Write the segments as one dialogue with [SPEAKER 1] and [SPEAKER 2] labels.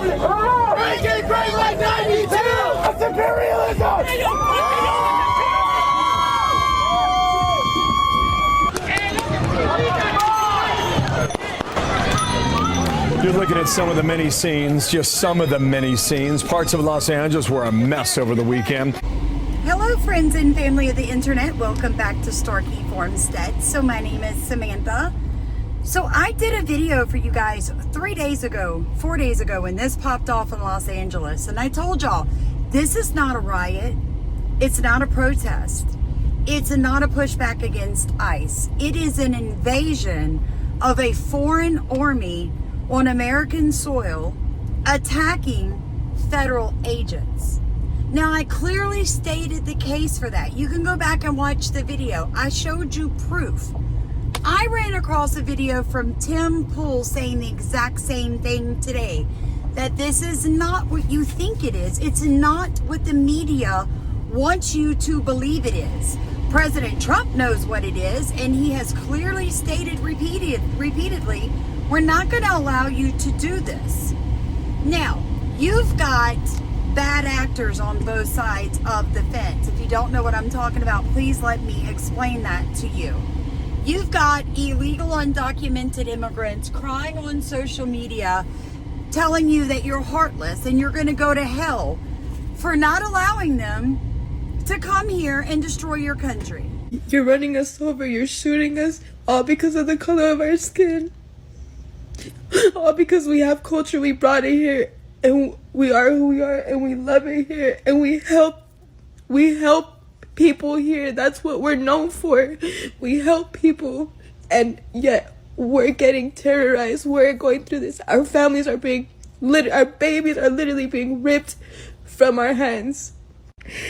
[SPEAKER 1] Make it great like 92! That's imperialism!
[SPEAKER 2] You're looking at some of the many scenes, just some of the many scenes. Parts of Los Angeles were a mess over the weekend.
[SPEAKER 3] Hello friends and family of the internet, welcome back to Starkey Farmstead. So my name is Samantha. So I did a video for you guys 4 days ago when this popped off in Los Angeles, and I told y'all this is not a riot, it's not a protest, it's not a pushback against ICE. It is an invasion of a foreign army on American soil attacking federal agents. Now, I clearly stated the case for that. You can go back and watch the video. I showed you proof. I ran across a video from Tim Pool saying the exact same thing today, that this is not what you think it is. It's not what the media wants you to believe it is. President Trump knows what it is, and he has clearly stated repeatedly, we're not going to allow you to do this. Now, you've got bad actors on both sides of the fence. If you don't know what I'm talking about, please let me explain that to you. You've got illegal undocumented immigrants crying on social media, telling you that you're heartless and you're going to go to hell for not allowing them to come here and destroy your country.
[SPEAKER 4] You're running us over, you're shooting us, all because of the color of our skin. All because we have culture, we brought it here, and we are who we are, and we love it here, and we help people here. That's what we're known for. We help people, and yet we're getting terrorized. We're going through this. Our families are our babies are literally being ripped from our hands.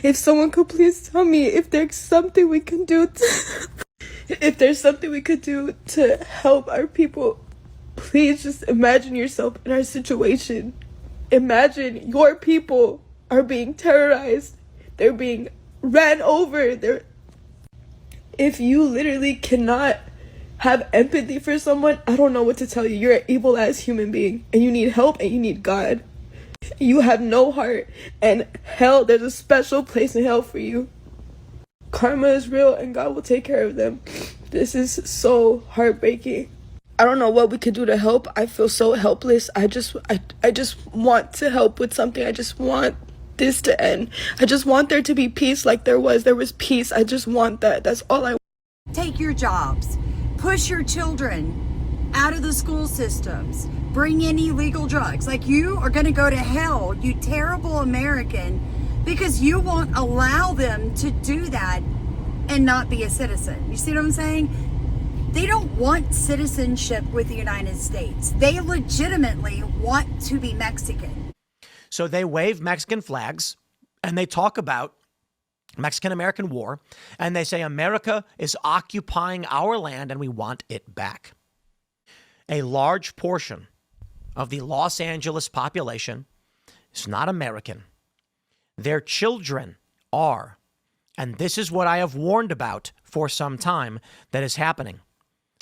[SPEAKER 4] If someone could please tell me if there's something we can do if there's something we could do to help our people, please just imagine yourself in our situation. Imagine your people are being terrorized. They're being ran over. If you literally cannot have empathy for someone, I don't know what to tell you. You're an evil ass human being, and you need help, and you need God. You have no heart, and hell, there's a special place in hell for you. Karma is real, and God will take care of them. This is so heartbreaking. I don't know what we could do to help. I feel so helpless. I just want to help with something. I just want this to end. I just want there to be peace like there was peace. I just want that. That's all I want.
[SPEAKER 3] Take your jobs. Push your children out of the school systems. Bring in illegal drugs. Like, you are going to go to hell, you terrible American, because you won't allow them to do that and not be a citizen. You see what I'm saying? They don't want citizenship with the United States. They legitimately want to be Mexican.
[SPEAKER 5] So they wave Mexican flags and they talk about Mexican-American war, and they say America is occupying our land and we want it back. A large portion of the Los Angeles population is not American. Their children are. And this is what I have warned about for some time that is happening.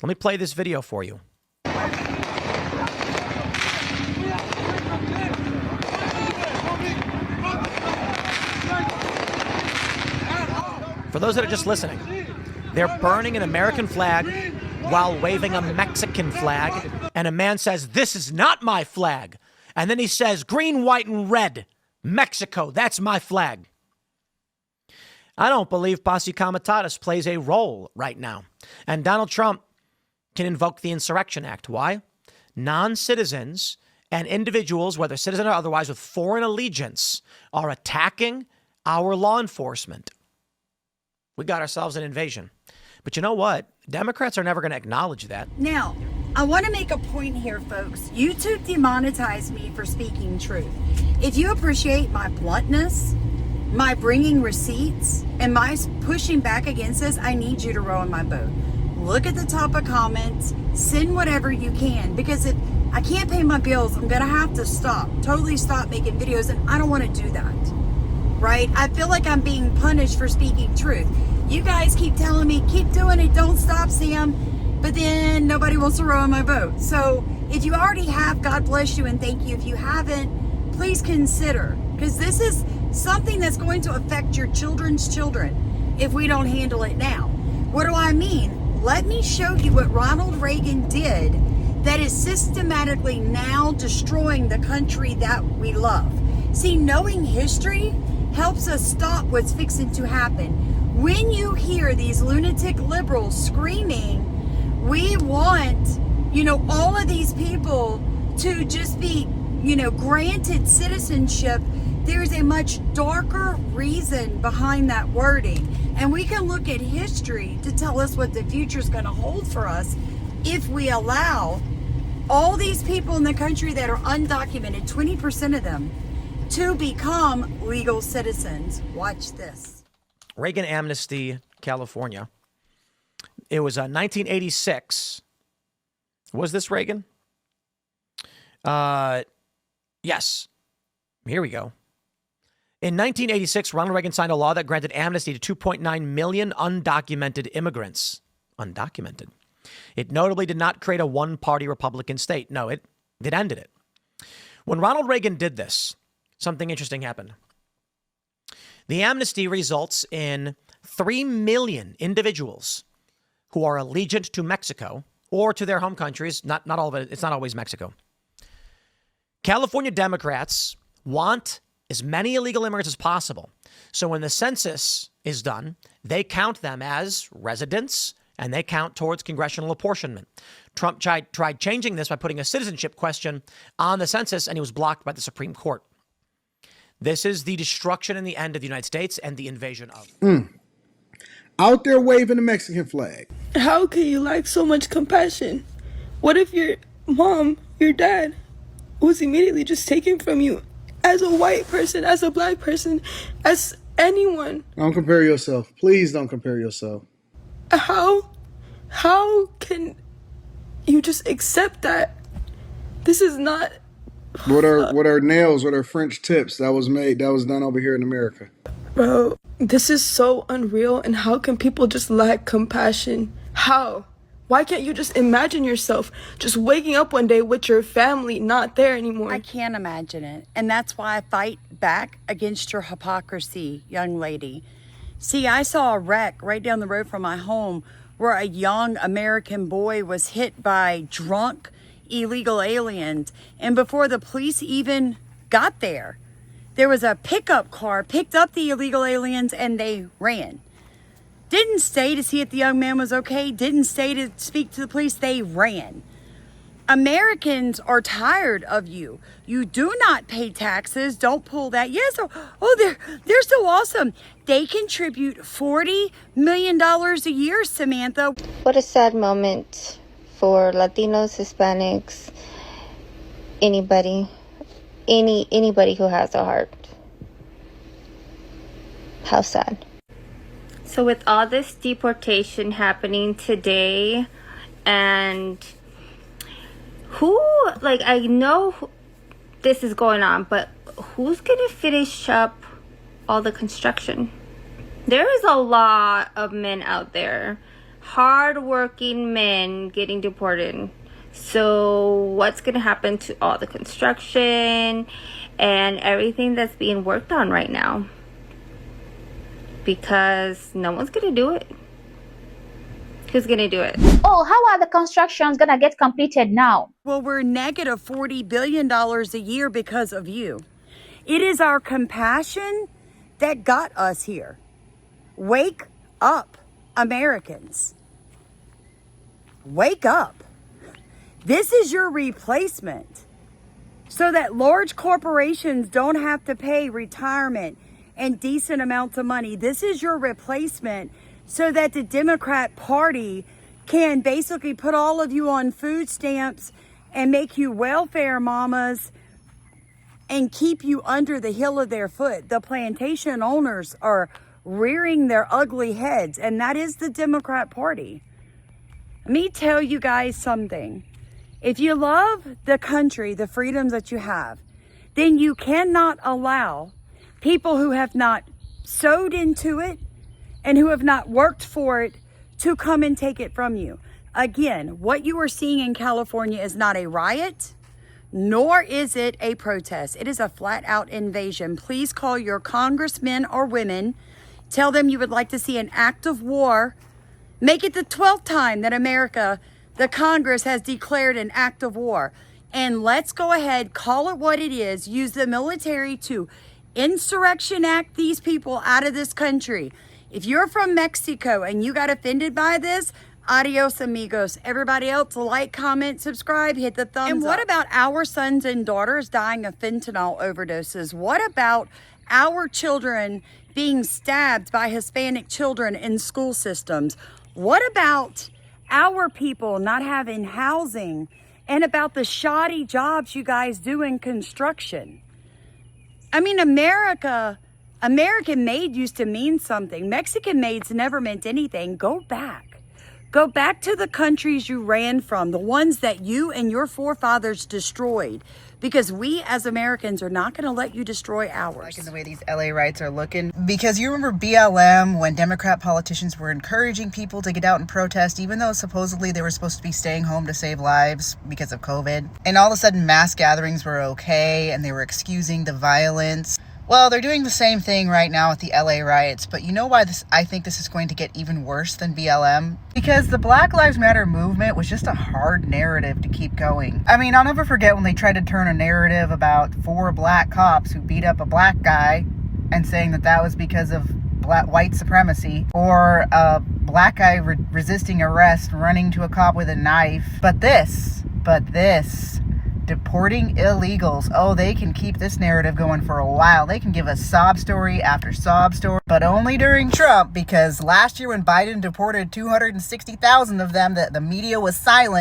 [SPEAKER 5] Let me play this video for you. For those that are just listening, they're burning an American flag while waving a Mexican flag. And a man says, "This is not my flag." And then he says, "Green, white, and red. Mexico, that's my flag." I don't believe Posse Comitatus plays a role right now. And Donald Trump can invoke the Insurrection Act. Why? Non-citizens and individuals, whether citizen or otherwise, with foreign allegiance, are attacking our law enforcement. We got ourselves an invasion. But you know what? Democrats are never going to acknowledge that.
[SPEAKER 3] Now, I want to make a point here, folks. YouTube demonetized me for speaking truth. If you appreciate my bluntness, my bringing receipts, and my pushing back against this, I need you to row in my boat. Look at the top of comments, send whatever you can, because if I can't pay my bills, I'm going to have to totally stop making videos, and I don't want to do that, right? I feel like I'm being punished for speaking truth. You guys keep telling me, keep doing it, don't stop, Sam, but then nobody wants to row in my boat. So If you already have, God bless you and thank you. If you haven't, please consider, because this is something that's going to affect your children's children if we don't handle it now. What do I mean? Let me show you what Ronald Reagan did that is systematically now destroying the country that we love. See, knowing history helps us stop what's fixing to happen. When you hear these lunatic liberals screaming, we want, all of these people to just be, granted citizenship, there's a much darker reason behind that wording. And we can look at history to tell us what the future is going to hold for us if we allow all these people in the country that are undocumented, 20% of them, to become legal citizens. Watch this.
[SPEAKER 5] Reagan Amnesty, California. It was 1986. Was this Reagan? Yes. Here we go. In 1986, Ronald Reagan signed a law that granted amnesty to 2.9 million undocumented immigrants. Undocumented. It notably did not create a one-party Republican state. No, it ended it. When Ronald Reagan did this, something interesting happened. The amnesty results in 3 million individuals who are allegiant to Mexico or to their home countries. Not all of it. It's not always Mexico. California Democrats want as many illegal immigrants as possible. So when the census is done, they count them as residents and they count towards congressional apportionment. Trump tried changing this by putting a citizenship question on the census, and he was blocked by the Supreme Court. This is the destruction and the end of the United States and the invasion of.
[SPEAKER 1] Out there waving the Mexican flag.
[SPEAKER 4] How can you lack so much compassion? What if your mom, your dad, was immediately just taken from you as a white person, as a black person, as anyone?
[SPEAKER 1] Don't compare yourself. Please don't compare yourself.
[SPEAKER 4] How can you just accept that? This is not.
[SPEAKER 1] What are nails? What are French tips? That was done over here in America.
[SPEAKER 4] Bro, this is so unreal. And how can people just lack compassion? How? Why can't you just imagine yourself just waking up one day with your family not there anymore?
[SPEAKER 3] I can't imagine it. And that's why I fight back against your hypocrisy, young lady. See, I saw a wreck right down the road from my home where a young American boy was hit by drunk illegal aliens. And before the police even got there, there was a pickup car, picked up the illegal aliens, and they ran. Didn't stay to see if the young man was okay. Didn't stay to speak to the police. They ran. Americans are tired of you. You do not pay taxes. Don't pull that. Yes. They're so awesome. They contribute $40 million a year, Samantha.
[SPEAKER 6] What a sad moment for Latinos, Hispanics, anybody who has a heart. How sad.
[SPEAKER 7] So with all this deportation happening today, and I know this is going on, but who's going to finish up all the construction? There is a lot of men out there, hard-working men getting deported. So what's going to happen to all the construction and everything that's being worked on right now? Because no one's going to do it. Who's going to do it?
[SPEAKER 8] Oh, how are the constructions going to get completed now?
[SPEAKER 3] Well, we're negative $40 billion a year because of you. It is our compassion that got us here. Wake up, Americans. Wake up. This is your replacement so that large corporations don't have to pay retirement and decent amounts of money. This is your replacement so that the Democrat Party can basically put all of you on food stamps and make you welfare mamas and keep you under the heel of their foot. The plantation owners are rearing their ugly heads, and that is the Democrat Party. Let me tell you guys something. If you love the country, the freedoms that you have, then you cannot allow people who have not sowed into it and who have not worked for it to come and take it from you. Again, what you are seeing in California is not a riot, nor is it a protest. It is a flat out invasion. Please call your congressmen or women. Tell them you would like to see an act of war. Make it the 12th time that America, the Congress, has declared an act of war. And let's go ahead, call it what it is, use the military to insurrection act these people out of this country. If you're from Mexico and you got offended by this, adios amigos. Everybody else, like, comment, subscribe, hit the thumbs up. And what about our sons and daughters dying of fentanyl overdoses? What about our children being stabbed by Hispanic children in school systems? What about our people not having housing? And about the shoddy jobs you guys do in construction? I mean, American made used to mean something. Mexican maids never meant anything. Go back. Go back to the countries you ran from, the ones that you and your forefathers destroyed. Because we as Americans are not going to let you destroy ours.
[SPEAKER 9] Liking the way these LA riots are looking. Because you remember BLM, when Democrat politicians were encouraging people to get out and protest, even though supposedly they were supposed to be staying home to save lives because of COVID. And all of a sudden mass gatherings were okay and they were excusing the violence. Well, they're doing the same thing right now with the LA riots, but you know why I think this is going to get even worse than BLM? Because the Black Lives Matter movement was just a hard narrative to keep going. I mean, I'll never forget when they tried to turn a narrative about 4 black cops who beat up a black guy and saying that that was because of white supremacy, or a black guy resisting arrest, running to a cop with a knife. But this, deporting illegals. Oh, they can keep this narrative going for a while. They can give us sob story after sob story, but only during Trump, because last year when Biden deported 260,000 of them, the media was silent.